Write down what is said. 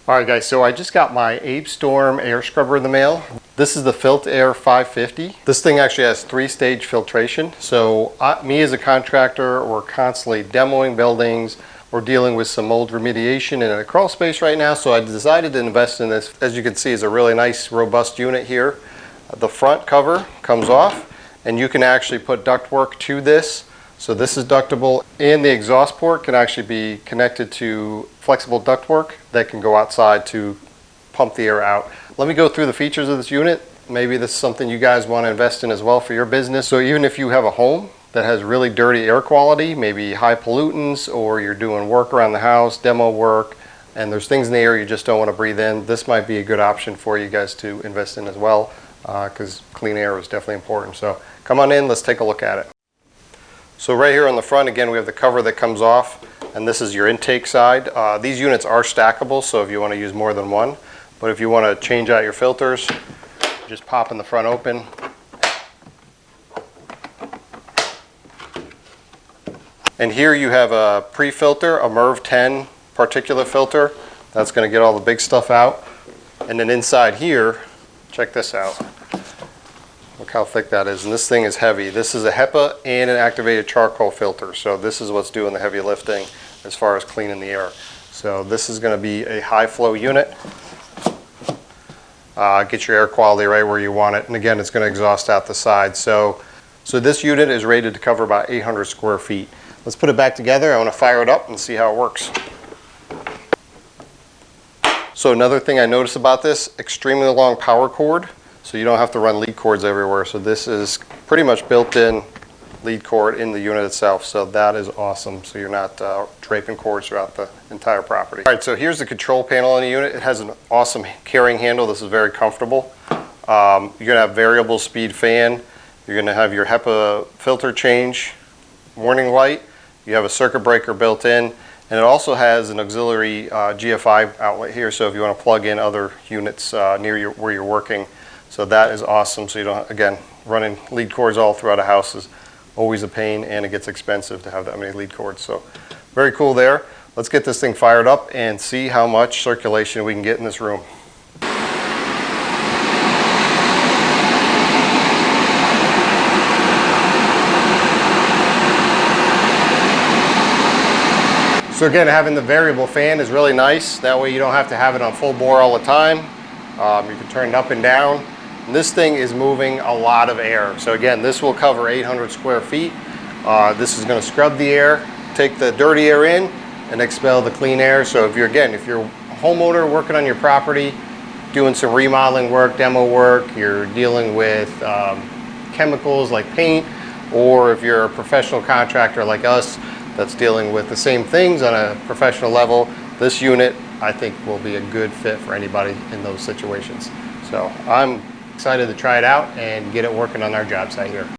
Alright guys, so I just got my Abestorm Air Scrubber in the mail. This is the FiltAir 550. This thing actually has 3-stage filtration. So me as a contractor, we're constantly demoing buildings. We're dealing with some mold remediation in a crawl space right now, so I decided to invest in this. As you can see, it's a really nice, robust unit here. The front cover comes off, and you can actually put ductwork to this. So this is ductable, and the exhaust port can actually be connected to flexible ductwork that can go outside to pump the air out. Let me go through the features of this unit. Maybe this is something you guys want to invest in as well for your business. So even if you have a home that has really dirty air quality, maybe high pollutants, or you're doing work around the house, demo work, and there's things in the air you just don't want to breathe in, this might be a good option for you guys to invest in as well, because clean air is definitely important. So come on in, let's take a look at it. So right here on the front, again, we have the cover that comes off, and this is your intake side. These units are stackable, so if you want to use more than one, but if you want to change out your filters, just popping the front open. And here you have a pre-filter, a MERV 10 particulate filter. That's going to get all the big stuff out. And then inside here, check this out. Look how thick that is, and this thing is heavy. This is a HEPA and an activated charcoal filter, so this is what's doing the heavy lifting as far as cleaning the air. So this is going to be a high flow unit. Get your air quality right where you want it, and again, it's going to exhaust out the side. So this unit is rated to cover about 800 square feet. Let's put it back together. I want to fire it up and see how it works. So another thing I noticed about this, extremely long power cord. So you don't have to run lead cords everywhere. So this is pretty much built-in lead cord in the unit itself. So that is awesome. So you're not draping cords throughout the entire property. All right, so here's the control panel in the unit. It has an awesome carrying handle. This is very comfortable. You're going to have variable speed fan. You're going to have your HEPA filter change, warning light. You have a circuit breaker built in. And it also has an auxiliary GFI outlet here. So if you want to plug in other units near where you're working. So that is awesome. So you don't, again, running lead cords all throughout a house is always a pain, and it gets expensive to have that many lead cords. So very cool there. Let's get this thing fired up and see how much circulation we can get in this room. So again, having the variable fan is really nice. That way you don't have to have it on full bore all the time. You can turn it up and down. And this thing is moving a lot of air. So again, this will cover 800 square feet. This is going to scrub the air, take the dirty air in, and expel the clean air. So if you're a homeowner working on your property, doing some remodeling work, demo work, you're dealing with chemicals like paint, or if you're a professional contractor like us that's dealing with the same things on a professional level, this unit I think will be a good fit for anybody in those situations. So I'm excited to try it out and get it working on our job site here.